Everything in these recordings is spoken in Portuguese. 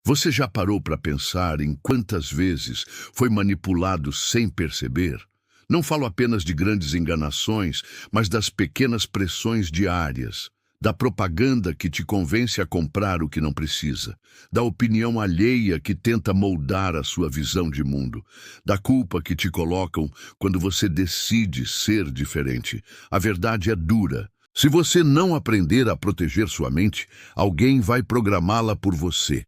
Você já parou para pensar em quantas vezes foi manipulado sem perceber? Não falo apenas de grandes enganações, mas das pequenas pressões diárias, da propaganda que te convence a comprar o que não precisa, da opinião alheia que tenta moldar a sua visão de mundo, da culpa que te colocam quando você decide ser diferente. A verdade é dura. Se você não aprender a proteger sua mente, alguém vai programá-la por você.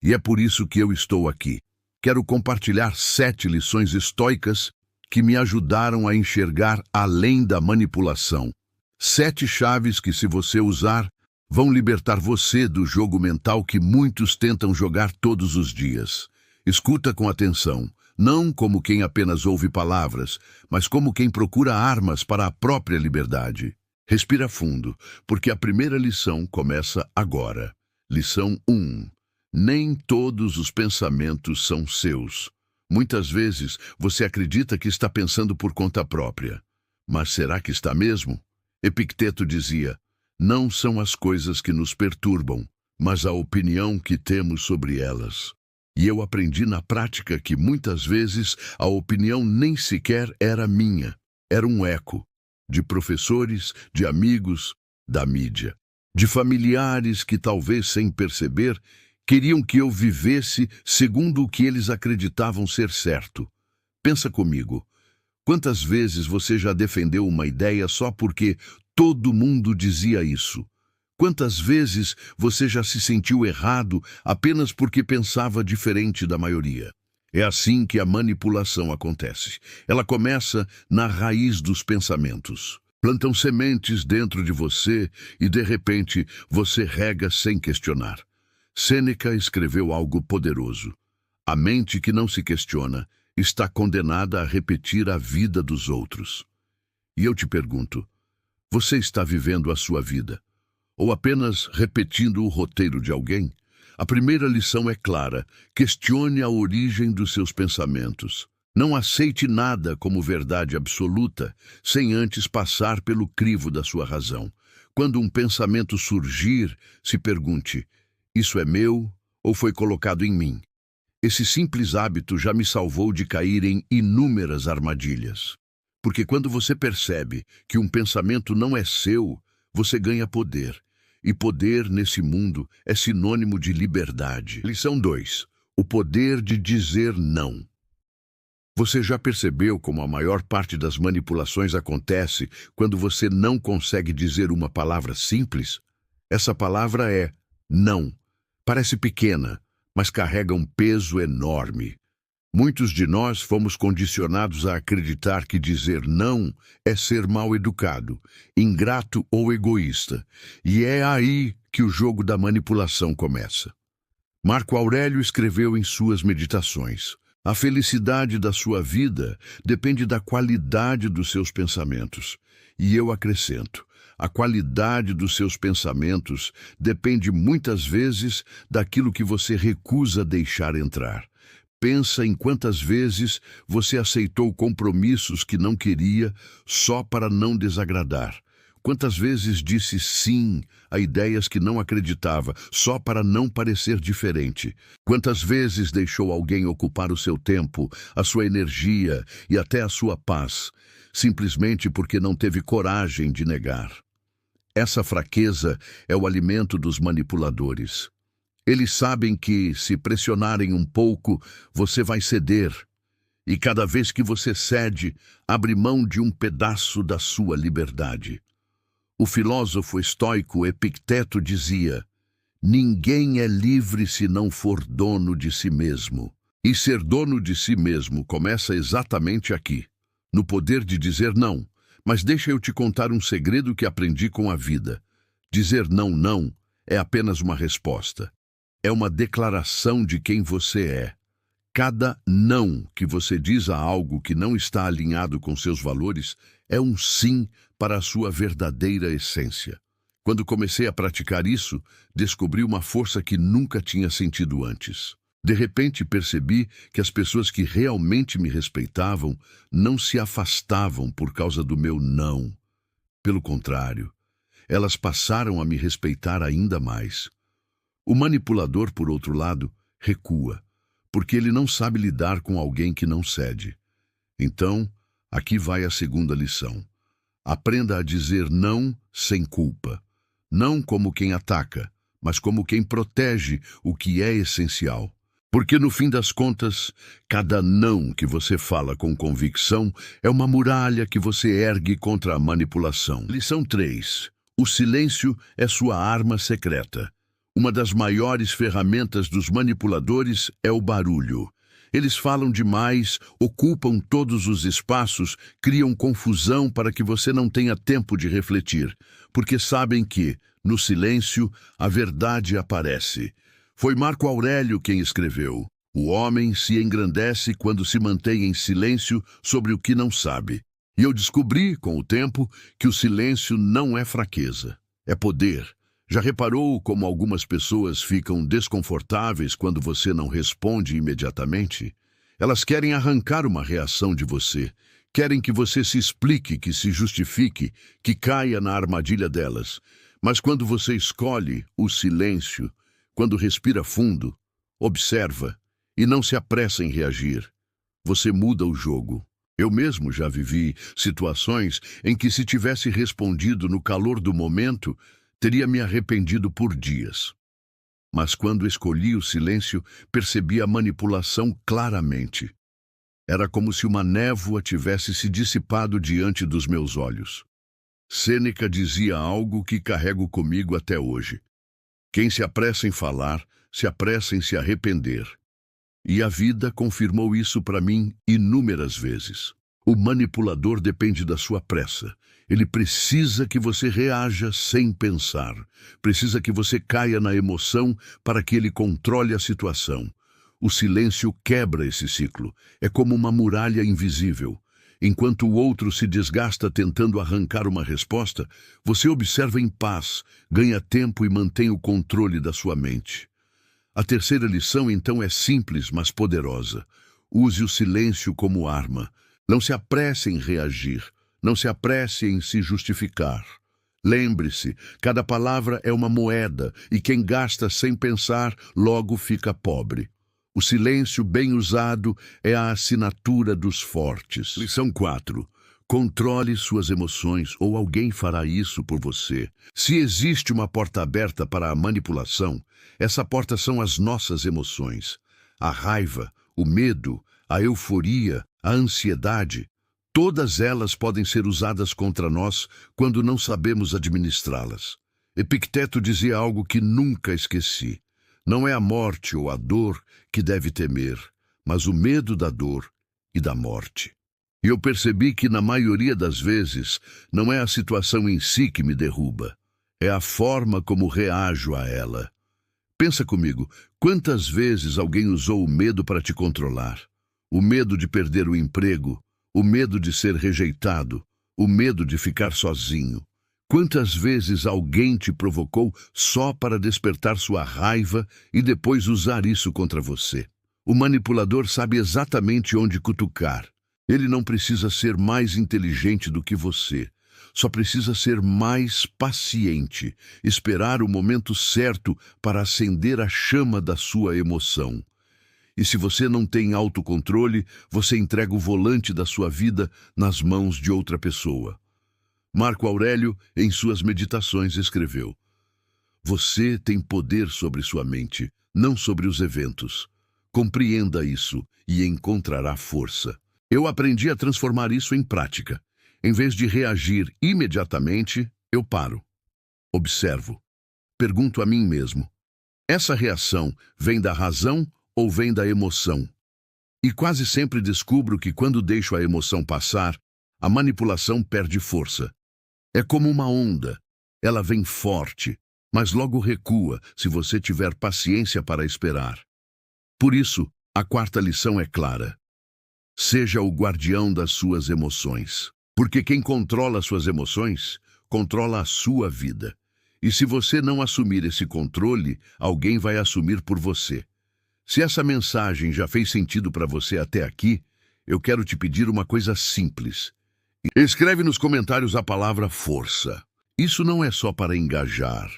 E é por isso que eu estou aqui. Quero compartilhar 7 lições estoicas que me ajudaram a enxergar além da manipulação. 7 chaves que, se você usar, vão libertar você do jogo mental que muitos tentam jogar todos os dias. Escuta com atenção, não como quem apenas ouve palavras, mas como quem procura armas para a própria liberdade. Respira fundo, porque a primeira lição começa agora. Lição 1. Nem todos os pensamentos são seus. Muitas vezes você acredita que está pensando por conta própria. Mas será que está mesmo? Epicteto dizia: não são as coisas que nos perturbam, mas a opinião que temos sobre elas. E eu aprendi na prática que muitas vezes a opinião nem sequer era minha. Era um eco de professores, de amigos, da mídia, de familiares que, talvez sem perceber, queriam que eu vivesse segundo o que eles acreditavam ser certo. Pensa comigo, quantas vezes você já defendeu uma ideia só porque todo mundo dizia isso? Quantas vezes você já se sentiu errado apenas porque pensava diferente da maioria? É assim que a manipulação acontece. Ela começa na raiz dos pensamentos. Plantam sementes dentro de você e, de repente, você rega sem questionar. Sêneca escreveu algo poderoso. A mente que não se questiona está condenada a repetir a vida dos outros. E eu te pergunto, você está vivendo a sua vida? Ou apenas repetindo o roteiro de alguém? A primeira lição é clara: questione a origem dos seus pensamentos. Não aceite nada como verdade absoluta, sem antes passar pelo crivo da sua razão. Quando um pensamento surgir, se pergunte: isso é meu ou foi colocado em mim? Esse simples hábito já me salvou de cair em inúmeras armadilhas. Porque quando você percebe que um pensamento não é seu, você ganha poder. E poder nesse mundo é sinônimo de liberdade. Lição 2. O poder de dizer não. Você já percebeu como a maior parte das manipulações acontece quando você não consegue dizer uma palavra simples? Essa palavra é não. Parece pequena, mas carrega um peso enorme. Muitos de nós fomos condicionados a acreditar que dizer não é ser mal educado, ingrato ou egoísta. E é aí que o jogo da manipulação começa. Marco Aurélio escreveu em suas meditações: a felicidade da sua vida depende da qualidade dos seus pensamentos. E eu acrescento: a qualidade dos seus pensamentos depende muitas vezes daquilo que você recusa deixar entrar. Pensa em quantas vezes você aceitou compromissos que não queria só para não desagradar. Quantas vezes disse sim a ideias que não acreditava só para não parecer diferente. Quantas vezes deixou alguém ocupar o seu tempo, a sua energia e até a sua paz, simplesmente porque não teve coragem de negar. Essa fraqueza é o alimento dos manipuladores. Eles sabem que, se pressionarem um pouco, você vai ceder. E cada vez que você cede, abre mão de um pedaço da sua liberdade. O filósofo estoico Epicteto dizia: ninguém é livre se não for dono de si mesmo. E ser dono de si mesmo começa exatamente aqui, no poder de dizer não. Mas deixa eu te contar um segredo que aprendi com a vida. Dizer não, não, é apenas uma resposta. É uma declaração de quem você é. Cada não que você diz a algo que não está alinhado com seus valores é um sim para a sua verdadeira essência. Quando comecei a praticar isso, descobri uma força que nunca tinha sentido antes. De repente percebi que as pessoas que realmente me respeitavam não se afastavam por causa do meu não. Pelo contrário, elas passaram a me respeitar ainda mais. O manipulador, por outro lado, recua, porque ele não sabe lidar com alguém que não cede. Então, aqui vai a segunda lição. Aprenda a dizer não sem culpa. Não como quem ataca, mas como quem protege o que é essencial. Porque, no fim das contas, cada não que você fala com convicção é uma muralha que você ergue contra a manipulação. Lição 3. O silêncio é sua arma secreta. Uma das maiores ferramentas dos manipuladores é o barulho. Eles falam demais, ocupam todos os espaços, criam confusão para que você não tenha tempo de refletir, porque sabem que, no silêncio, a verdade aparece. Foi Marco Aurélio quem escreveu: "O homem se engrandece quando se mantém em silêncio sobre o que não sabe." E eu descobri, com o tempo, que o silêncio não é fraqueza, é poder. Já reparou como algumas pessoas ficam desconfortáveis quando você não responde imediatamente? Elas querem arrancar uma reação de você, querem que você se explique, que se justifique, que caia na armadilha delas. Mas quando você escolhe o silêncio, quando respira fundo, observa e não se apressa em reagir, você muda o jogo. Eu mesmo já vivi situações em que, se tivesse respondido no calor do momento, teria me arrependido por dias. Mas quando escolhi o silêncio, percebi a manipulação claramente. Era como se uma névoa tivesse se dissipado diante dos meus olhos. Sêneca dizia algo que carrego comigo até hoje: quem se apressa em falar, se apressa em se arrepender. E a vida confirmou isso para mim inúmeras vezes. O manipulador depende da sua pressa. Ele precisa que você reaja sem pensar. Precisa que você caia na emoção para que ele controle a situação. O silêncio quebra esse ciclo. É como uma muralha invisível. Enquanto o outro se desgasta tentando arrancar uma resposta, você observa em paz, ganha tempo e mantém o controle da sua mente. A terceira lição, então, é simples, mas poderosa. Use o silêncio como arma. Não se apresse em reagir. Não se apresse em se justificar. Lembre-se, cada palavra é uma moeda, e quem gasta sem pensar, logo fica pobre. O silêncio bem usado é a assinatura dos fortes. Lição 4. Controle suas emoções, ou alguém fará isso por você. Se existe uma porta aberta para a manipulação, essa porta são as nossas emoções. A raiva, o medo, a euforia, a ansiedade, todas elas podem ser usadas contra nós quando não sabemos administrá-las. Epicteto dizia algo que nunca esqueci: não é a morte ou a dor que deve temer, mas o medo da dor e da morte. E eu percebi que, na maioria das vezes, não é a situação em si que me derruba, é a forma como reajo a ela. Pensa comigo, quantas vezes alguém usou o medo para te controlar? O medo de perder o emprego, o medo de ser rejeitado, o medo de ficar sozinho. Quantas vezes alguém te provocou só para despertar sua raiva e depois usar isso contra você? O manipulador sabe exatamente onde cutucar. Ele não precisa ser mais inteligente do que você. Só precisa ser mais paciente, esperar o momento certo para acender a chama da sua emoção. E se você não tem autocontrole, você entrega o volante da sua vida nas mãos de outra pessoa. Marco Aurélio, em suas meditações, escreveu: "Você tem poder sobre sua mente, não sobre os eventos. Compreenda isso e encontrará força." Eu aprendi a transformar isso em prática. Em vez de reagir imediatamente, eu paro. Observo. Pergunto a mim mesmo: essa reação vem da razão ou vem da emoção? E quase sempre descubro que, quando deixo a emoção passar, a manipulação perde força. É como uma onda. Ela vem forte, mas logo recua se você tiver paciência para esperar. Por isso, a quarta lição é clara: seja o guardião das suas emoções. Porque quem controla suas emoções, controla a sua vida. E se você não assumir esse controle, alguém vai assumir por você. Se essa mensagem já fez sentido para você até aqui, eu quero te pedir uma coisa simples. Escreve nos comentários a palavra força. Isso não é só para engajar.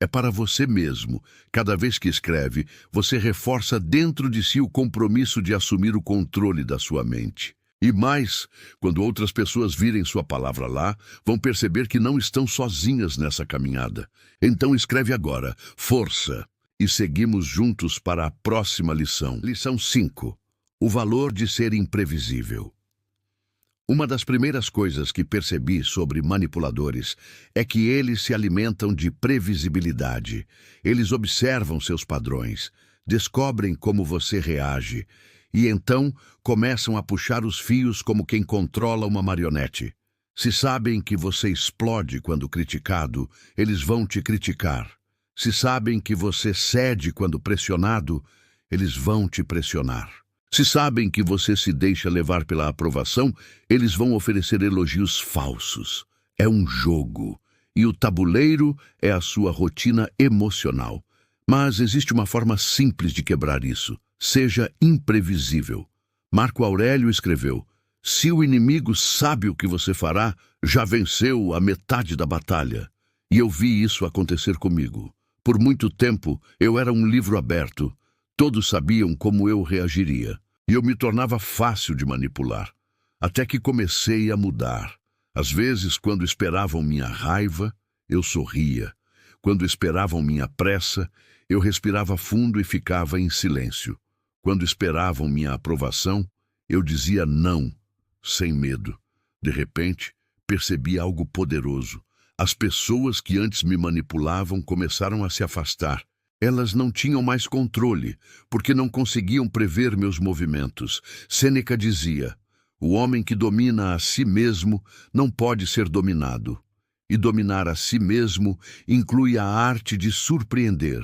É para você mesmo. Cada vez que escreve, você reforça dentro de si o compromisso de assumir o controle da sua mente. E mais, quando outras pessoas virem sua palavra lá, vão perceber que não estão sozinhas nessa caminhada. Então escreve agora, força, e seguimos juntos para a próxima lição. Lição 5. O valor de ser imprevisível. Uma das primeiras coisas que percebi sobre manipuladores é que eles se alimentam de previsibilidade. Eles observam seus padrões, descobrem como você reage e então começam a puxar os fios como quem controla uma marionete. Se sabem que você explode quando criticado, eles vão te criticar. Se sabem que você cede quando pressionado, eles vão te pressionar. Se sabem que você se deixa levar pela aprovação, eles vão oferecer elogios falsos. É um jogo, e o tabuleiro é a sua rotina emocional. Mas existe uma forma simples de quebrar isso. Seja imprevisível. Marco Aurélio escreveu: se o inimigo sabe o que você fará, já venceu a metade da batalha. E eu vi isso acontecer comigo. Por muito tempo, eu era um livro aberto. Todos sabiam como eu reagiria, e eu me tornava fácil de manipular. Até que comecei a mudar. Às vezes, quando esperavam minha raiva, eu sorria. Quando esperavam minha pressa, eu respirava fundo e ficava em silêncio. Quando esperavam minha aprovação, eu dizia não, sem medo. De repente, percebi algo poderoso. As pessoas que antes me manipulavam começaram a se afastar. Elas não tinham mais controle, porque não conseguiam prever meus movimentos. Sêneca dizia: o homem que domina a si mesmo não pode ser dominado. E dominar a si mesmo inclui a arte de surpreender.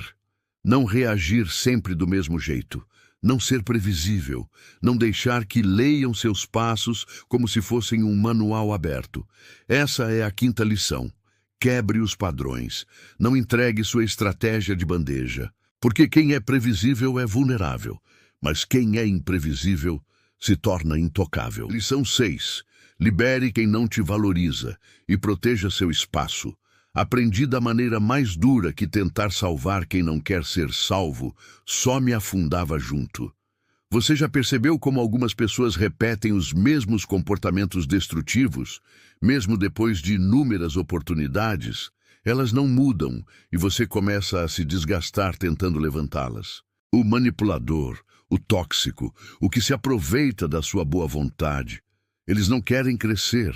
Não reagir sempre do mesmo jeito. Não ser previsível. Não deixar que leiam seus passos como se fossem um manual aberto. Essa é a 5ª lição. Quebre os padrões. Não entregue sua estratégia de bandeja. Porque quem é previsível é vulnerável. Mas quem é imprevisível se torna intocável. Lição 6. Libere quem não te valoriza e proteja seu espaço. Aprendi da maneira mais dura que tentar salvar quem não quer ser salvo só me afundava junto. Você já percebeu como algumas pessoas repetem os mesmos comportamentos destrutivos, mesmo depois de inúmeras oportunidades? Elas não mudam e você começa a se desgastar tentando levantá-las. O manipulador, o tóxico, o que se aproveita da sua boa vontade. Eles não querem crescer.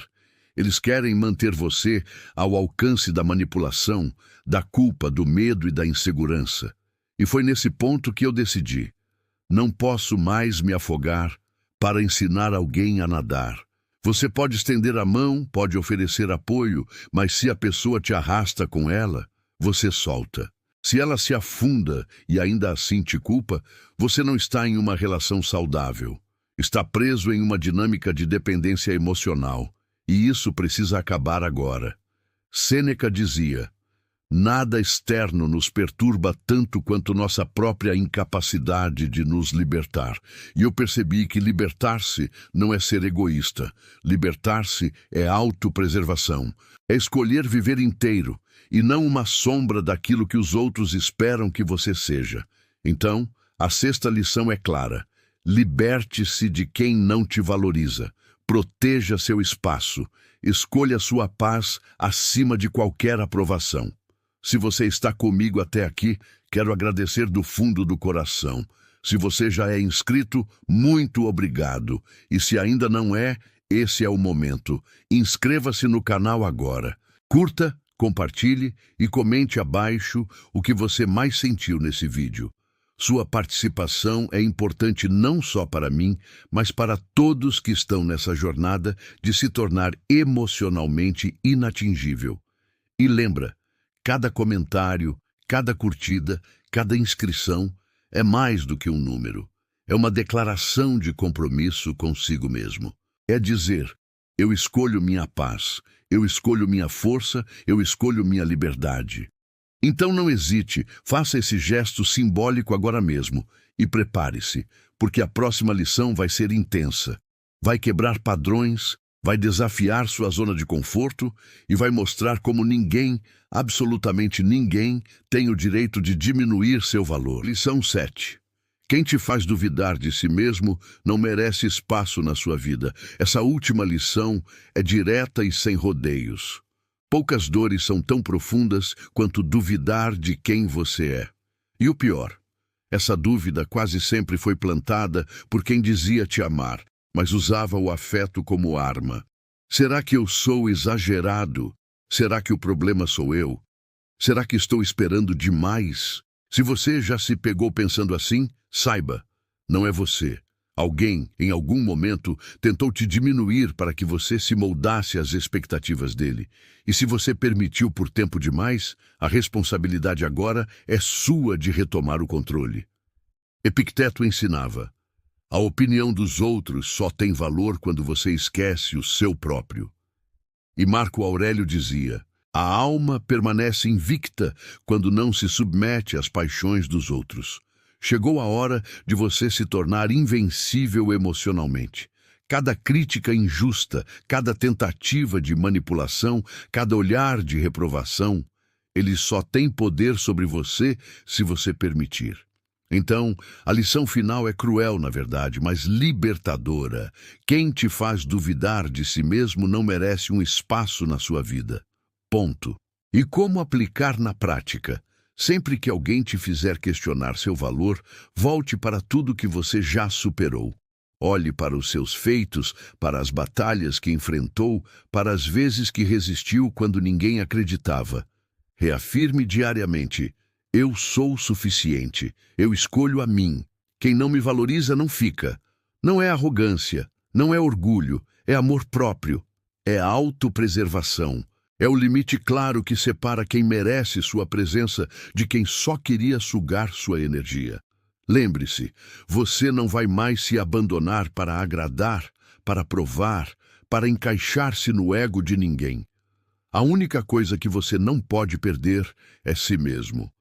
Eles querem manter você ao alcance da manipulação, da culpa, do medo e da insegurança. E foi nesse ponto que eu decidi: não posso mais me afogar para ensinar alguém a nadar. Você pode estender a mão, pode oferecer apoio, mas se a pessoa te arrasta com ela, você solta. Se ela se afunda e ainda assim te culpa, você não está em uma relação saudável. Está preso em uma dinâmica de dependência emocional. E isso precisa acabar agora. Sêneca dizia: nada externo nos perturba tanto quanto nossa própria incapacidade de nos libertar. E eu percebi que libertar-se não é ser egoísta. Libertar-se é autopreservação. É escolher viver inteiro e não uma sombra daquilo que os outros esperam que você seja. Então, a 6ª lição é clara. Liberte-se de quem não te valoriza. Proteja seu espaço. Escolha sua paz acima de qualquer aprovação. Se você está comigo até aqui, quero agradecer do fundo do coração. Se você já é inscrito, muito obrigado. E se ainda não é, esse é o momento. Inscreva-se no canal agora. Curta, compartilhe e comente abaixo o que você mais sentiu nesse vídeo. Sua participação é importante não só para mim, mas para todos que estão nessa jornada de se tornar emocionalmente inatingível. E lembra, cada comentário, cada curtida, cada inscrição é mais do que um número. É uma declaração de compromisso consigo mesmo. É dizer: eu escolho minha paz, eu escolho minha força, eu escolho minha liberdade. Então não hesite, faça esse gesto simbólico agora mesmo e prepare-se, porque a próxima lição vai ser intensa. Vai quebrar padrões, Vai desafiar sua zona de conforto e vai mostrar como ninguém, absolutamente ninguém, tem o direito de diminuir seu valor. Lição 7. Quem te faz duvidar de si mesmo não merece espaço na sua vida. Essa última lição é direta e sem rodeios. Poucas dores são tão profundas quanto duvidar de quem você é. E o pior, essa dúvida quase sempre foi plantada por quem dizia te amar, mas usava o afeto como arma. Será que eu sou exagerado? Será que o problema sou eu? Será que estou esperando demais? Se você já se pegou pensando assim, saiba, não é você. Alguém, em algum momento, tentou te diminuir para que você se moldasse às expectativas dele. E se você permitiu por tempo demais, a responsabilidade agora é sua de retomar o controle. Epicteto ensinava: a opinião dos outros só tem valor quando você esquece o seu próprio. E Marco Aurélio dizia: a alma permanece invicta quando não se submete às paixões dos outros. Chegou a hora de você se tornar invencível emocionalmente. Cada crítica injusta, cada tentativa de manipulação, cada olhar de reprovação, ele só tem poder sobre você se você permitir. Então, a lição final é cruel, na verdade, mas libertadora. Quem te faz duvidar de si mesmo não merece um espaço na sua vida. Ponto. E como aplicar na prática? Sempre que alguém te fizer questionar seu valor, volte para tudo que você já superou. Olhe para os seus feitos, para as batalhas que enfrentou, para as vezes que resistiu quando ninguém acreditava. Reafirme diariamente: eu sou suficiente, eu escolho a mim. Quem não me valoriza não fica. Não é arrogância, não é orgulho, é amor próprio, é autopreservação. É o limite claro que separa quem merece sua presença de quem só queria sugar sua energia. Lembre-se, você não vai mais se abandonar para agradar, para provar, para encaixar-se no ego de ninguém. A única coisa que você não pode perder é si mesmo.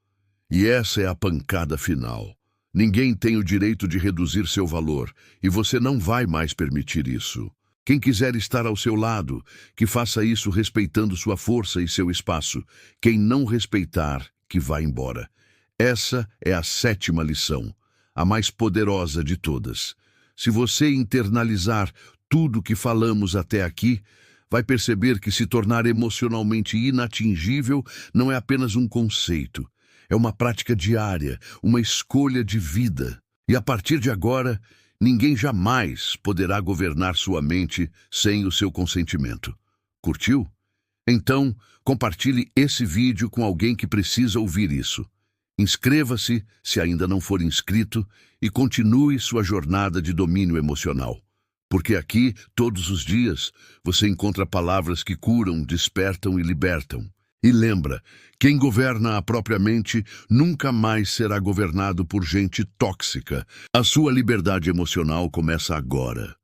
E essa é a pancada final. Ninguém tem o direito de reduzir seu valor, e você não vai mais permitir isso. Quem quiser estar ao seu lado, que faça isso respeitando sua força e seu espaço. Quem não respeitar, que vá embora. Essa é a 7ª lição, a mais poderosa de todas. Se você internalizar tudo que falamos até aqui, vai perceber que se tornar emocionalmente inatingível não é apenas um conceito. É uma prática diária, uma escolha de vida. E a partir de agora, ninguém jamais poderá governar sua mente sem o seu consentimento. Curtiu? Então, compartilhe esse vídeo com alguém que precisa ouvir isso. Inscreva-se, se ainda não for inscrito, e continue sua jornada de domínio emocional. Porque aqui, todos os dias, você encontra palavras que curam, despertam e libertam. E lembra, quem governa a própria mente nunca mais será governado por gente tóxica. A sua liberdade emocional começa agora.